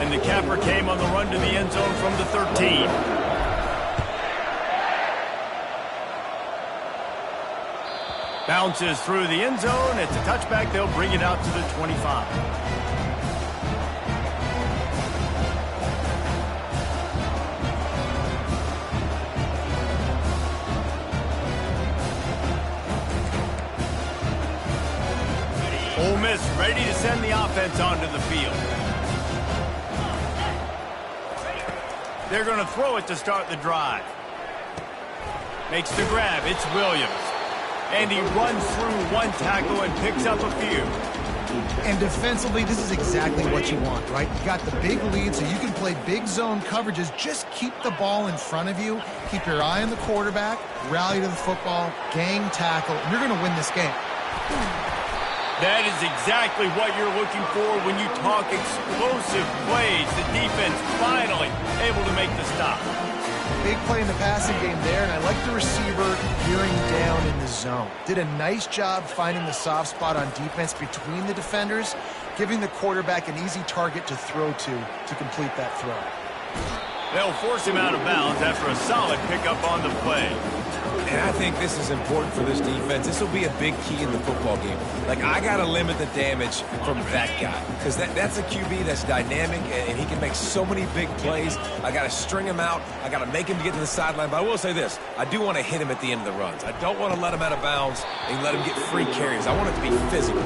Speaker 1: And the capper came on the run to the end zone from the 13. Bounces through the end zone. It's a touchback. They'll bring it out to the 25. Ole Miss ready to send the offense onto the field. They're going to throw it to start the drive. Makes the grab. It's Williams. And he runs through one tackle and picks up a few.
Speaker 3: And defensively, this is exactly what you want, right? You got the big lead, so you can play big zone coverages. Just keep the ball in front of you. Keep your eye on the quarterback. Rally to the football. Gang tackle. And you're going to win this game.
Speaker 1: That is exactly what you're looking for when you talk explosive plays. The defense finally able to make the stop.
Speaker 3: Big play in the passing game there, and I like the receiver gearing down in the zone. Did a nice job finding the soft spot on defense between the defenders, giving the quarterback an easy target to throw to complete that throw.
Speaker 1: They'll force him out of bounds after a solid pickup on the play.
Speaker 2: And I think this is important for this defense. This will be a big key in the football game. Like, I got to limit the damage from that guy because that's a QB that's dynamic, and he can make so many big plays. I got to string him out. I got to make him get to the sideline. But I will say this. I do want to hit him at the end of the runs. I don't want to let him out of bounds and let him get free carries. I want it to be physical.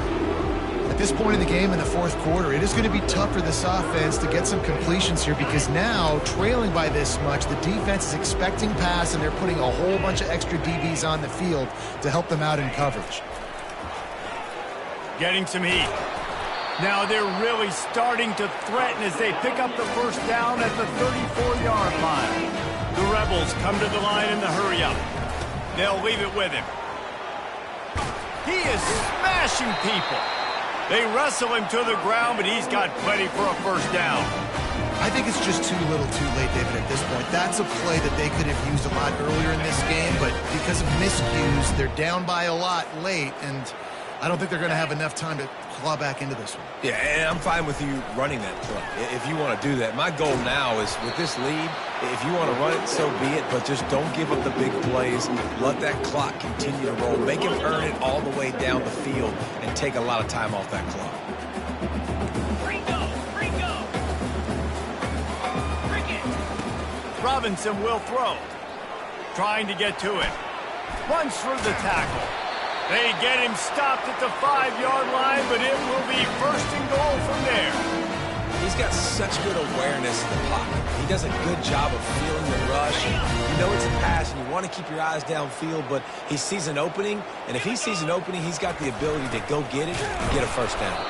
Speaker 3: At this point in the game in the fourth quarter, it is going to be tough for this offense to get some completions here because now, trailing by this much, the defense is expecting pass, and they're putting a whole bunch of extra DBs on the field to help them out in coverage.
Speaker 1: Getting some heat. Now they're really starting to threaten as they pick up the first down at the 34-yard line. The Rebels come to the line in the hurry-up. They'll leave it with him. He is smashing people. They wrestle him to the ground, but he's got plenty for a first down.
Speaker 3: I think it's just too little too late, David, at this point. That's a play that they could have used a lot earlier in this game, but because of miscues, they're down by a lot late, and I don't think they're going to have enough time to claw back into this one.
Speaker 2: Yeah, and I'm fine with you running that play if you want to do that. My goal now is with this lead, if you want to run it, so be it, but just don't give up the big plays. Let that clock continue to roll. Make him earn it all the way down the field and take a lot of time off that clock.
Speaker 1: Robinson will throw. Trying to get to him. Runs through the tackle. They get him stopped at the 5-yard line, but it will be first and goal from there.
Speaker 2: He's got such good awareness in the pocket. He does a good job of feeling the rush. You know it's a pass, and you want to keep your eyes downfield, but he sees an opening, and if he sees an opening, he's got the ability to go get it and get a first down.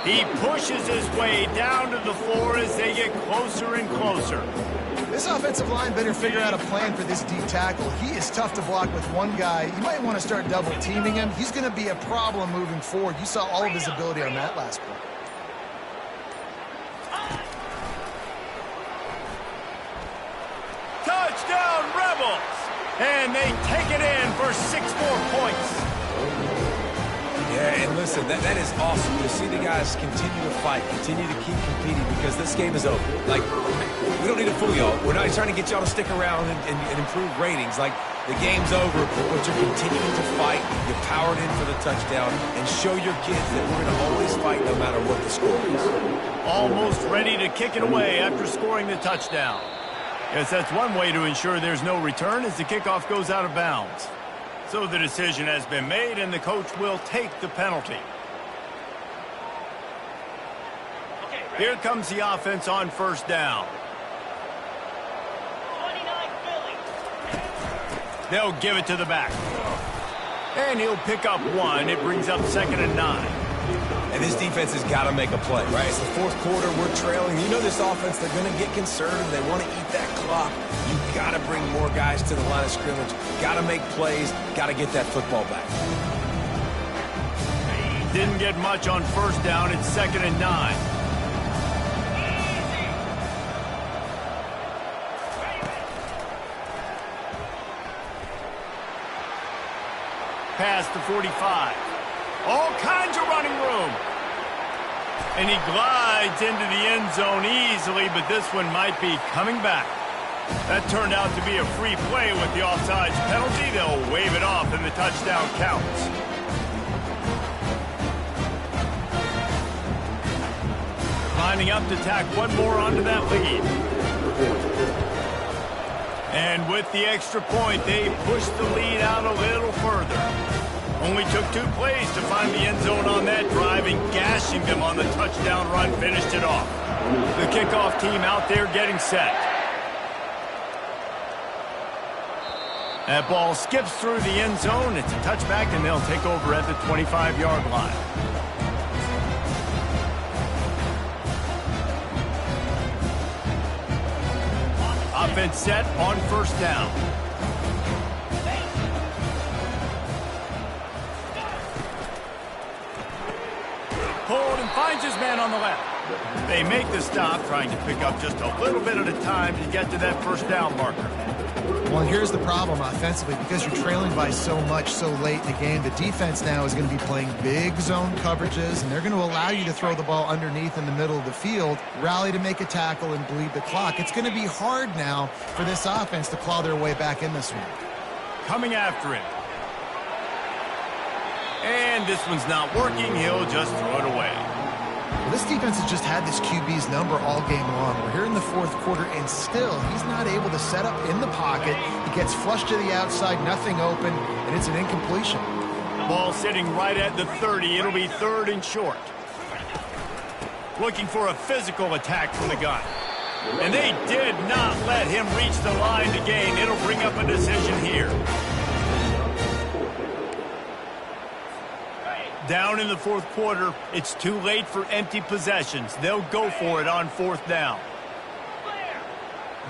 Speaker 1: He pushes his way down to the floor as they get closer and closer.
Speaker 3: This offensive line better figure out a plan for this D tackle. He is tough to block with one guy. You might want to start double-teaming him. He's going to be a problem moving forward. You saw all of his ability on that last play.
Speaker 1: Touchdown, Rebels! And they take it in for 6 more points.
Speaker 2: Yeah, and listen, that is awesome to see the guys continue to fight, continue to keep competing because this game is over. Like, we don't need to fool y'all. We're not trying to get y'all to stick around and improve ratings. Like, the game's over, but you're continuing to fight. You powered in for the touchdown and show your kids that we're going to always fight no matter what the score is.
Speaker 1: Almost ready to kick it away after scoring the touchdown. Yes, that's one way to ensure there's no return as the kickoff goes out of bounds. So the decision has been made, and the coach will take the penalty. Here comes the offense on first down.
Speaker 4: 29 Philly.
Speaker 1: They'll give it to the back. And he'll pick up one. It brings up 2nd and 9.
Speaker 2: And this defense has got to make a play, right? It's the fourth quarter. We're trailing. You know this offense, they're going to get conservative. They want to eat that clock. You've got to bring more guys to the line of scrimmage. Got to make plays. Got to get that football back.
Speaker 1: Didn't get much on first down. It's 2nd and 9. Past the 45. All kinds of running room. And he glides into the end zone easily, but this one might be coming back. That turned out to be a free play with the offsides penalty. They'll wave it off and the touchdown counts. Lining up to tack one more onto that lead. And with the extra point, they push the lead out a little further. Only took 2 plays to find the end zone on that drive, and gashing them on the touchdown run finished it off. The kickoff team out there getting set. That ball skips through the end zone. It's a touchback, and they'll take over at the 25-yard line. Offense set on first down. Hold and finds his man on the left. They make the stop, trying to pick up just a little bit at a time to get to that first down marker.
Speaker 3: Well, here's the problem offensively. Because you're trailing by so much so late in the game, the defense now is going to be playing big zone coverages, and they're going to allow you to throw the ball underneath in the middle of the field, rally to make a tackle, and bleed the clock. It's going to be hard now for this offense to claw their way back in this one.
Speaker 1: Coming after him. And this one's not working. He'll just throw it away.
Speaker 3: Well, this defense has just had this QB's number all game long. We're here in the fourth quarter, and still he's not able to set up in the pocket. He gets flushed to the outside, nothing open, and it's an incompletion.
Speaker 1: Ball sitting right at the 30. It'll be 3rd and short. Looking for a physical attack from the gun. And they did not let him reach the line to gain. It'll bring up a decision here. Down in the fourth quarter, it's too late for empty possessions. They'll go for it on 4th down.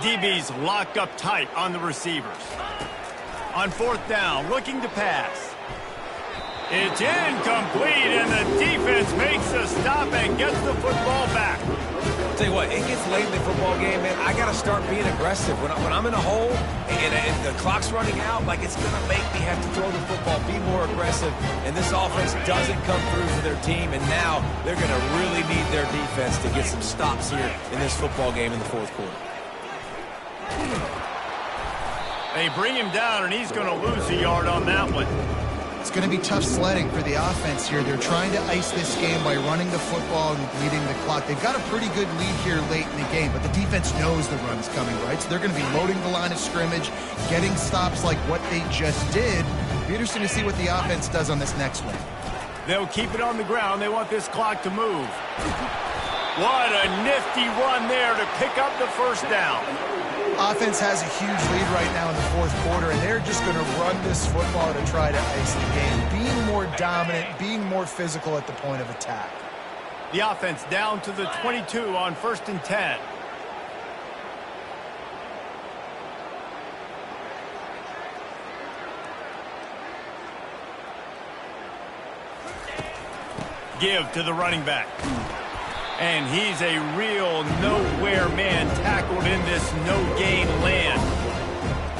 Speaker 1: DB's locked up tight on the receivers. On 4th down, looking to pass. It's incomplete, and the defense makes a stop and gets the football back.
Speaker 2: I'll tell you what, it gets late in the football game, man. I got to start being aggressive. When I'm in a hole and the clock's running out, like, it's going to make me have to throw the football, be more aggressive. And this offense doesn't come through for their team, and now they're going to really need their defense to get some stops here in this football game in the fourth quarter.
Speaker 1: They bring him down, and he's going to lose a yard on that one.
Speaker 3: It's going to be tough sledding for the offense here. They're trying to ice this game by running the football and bleeding the clock. They've got a pretty good lead here late in the game, but the defense knows the run's coming, right? So they're going to be loading the line of scrimmage, getting stops like what they just did. It'll be interesting to see what the offense does on this next one.
Speaker 1: They'll keep it on the ground. They want this clock to move. What a nifty run there to pick up the first down.
Speaker 3: Offense has a huge lead right now in the fourth quarter, and they're just going to run this football to try to ice the game, being more dominant, being more physical at the point of attack.
Speaker 1: The offense down to the 22 on 1st and 10. Give to the running back. And he's a real nowhere man tackled in this no-gain land.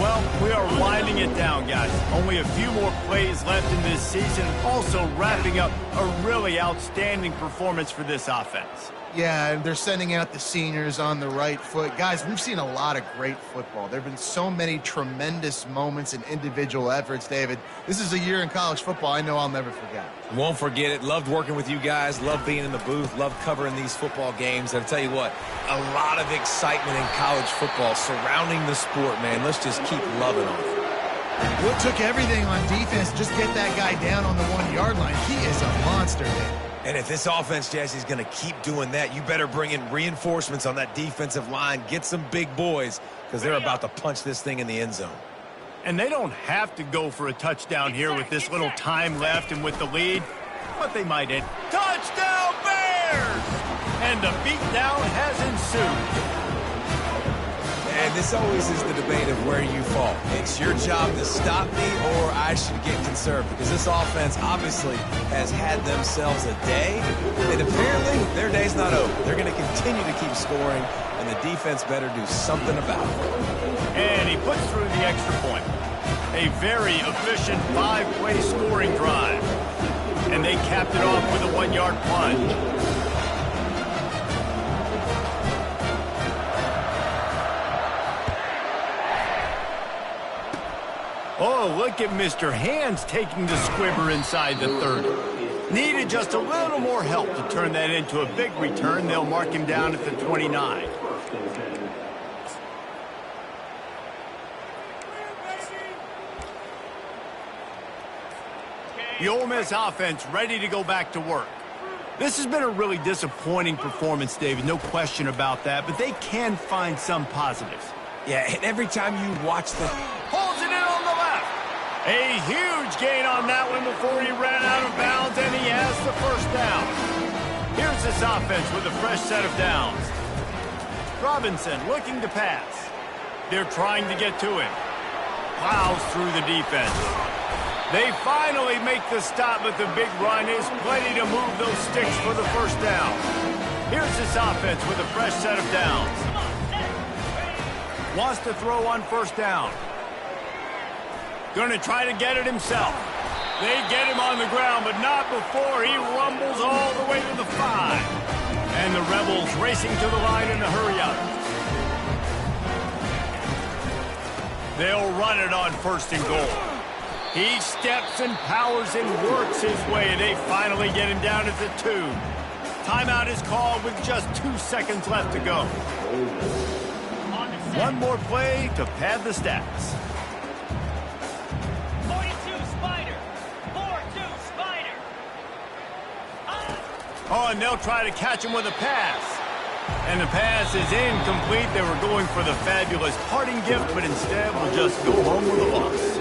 Speaker 1: Well, we are winding it down, guys. Only a few more plays left in this season. Also wrapping up a really outstanding performance for this offense.
Speaker 3: Yeah, and they're sending out the seniors on the right foot. Guys, we've seen a lot of great football. There have been so many tremendous moments and individual efforts, David. This is a year in college football I know I'll never forget.
Speaker 2: Won't forget it. Loved working with you guys. Loved being in the booth. Loved covering these football games. And I'll tell you what, a lot of excitement in college football surrounding the sport, man. Let's just keep loving on it.
Speaker 3: Well, it took everything on defense to just get that guy down on the 1-yard line. He is a monster, man.
Speaker 2: And if this offense, Jesse, is going to keep doing that, you better bring in reinforcements on that defensive line. Get some big boys because they're about to punch this thing in the end zone.
Speaker 1: And they don't have to go for a touchdown here with this little time left and with the lead, but they might end. Touchdown Bears! And the beatdown has ensued.
Speaker 2: And this always is the debate of where you fall. It's your job to stop me or I should get conserved because this offense obviously has had themselves a day, and apparently their day's not over. They're going to continue to keep scoring, and the defense better do something about it.
Speaker 1: And he puts through the extra point. A very efficient 5-play scoring drive. And they capped it off with a 1-yard plunge. Oh, look at Mr. Hands taking the squibber inside the 30. Needed just a little more help to turn that into a big return. They'll mark him down at the 29. The Ole Miss offense ready to go back to work. This has been a really disappointing performance, David, no question about that, but they can find some positives.
Speaker 2: Yeah, and every time you watch the...
Speaker 1: Holds it in on the left. A huge gain on that one before he ran out of bounds, and he has the first down. Here's this offense with a fresh set of downs. Robinson looking to pass. They're trying to get to him. Plows through the defense. They finally make the stop, but the big run is plenty to move those sticks for the first down. Here's this offense with a fresh set of downs. Wants to throw on first down. Going to try to get it himself. They get him on the ground, but not before he rumbles all the way to the 5. And the Rebels racing to the line in a hurry-up. They'll run it on first and goal. He steps and powers and works his way. They finally get him down at the 2. Timeout is called with just 2 seconds left to go. One more play to pad the stats.
Speaker 4: 42 Spider. 4-2 Spider.
Speaker 1: Oh, and they'll try to catch him with a pass. And the pass is incomplete. They were going for the fabulous parting gift, but instead will just go home with a loss.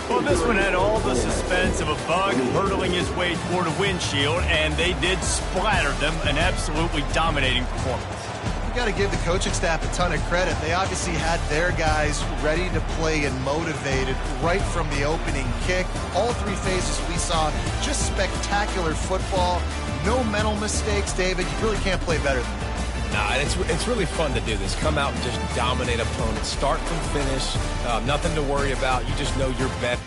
Speaker 1: Well, this one had all the suspense of a bug hurtling his way toward a windshield, and they did splatter them. An absolutely dominating performance.
Speaker 3: You got to give the coaching staff a ton of credit. They obviously had their guys ready to play and motivated right from the opening kick. All 3 phases we saw just spectacular football. No mental mistakes, David. You really can't play better than that.
Speaker 2: Nah, it's really fun to do this. Come out and just dominate opponents. Start from finish. Nothing to worry about. You just know you're better.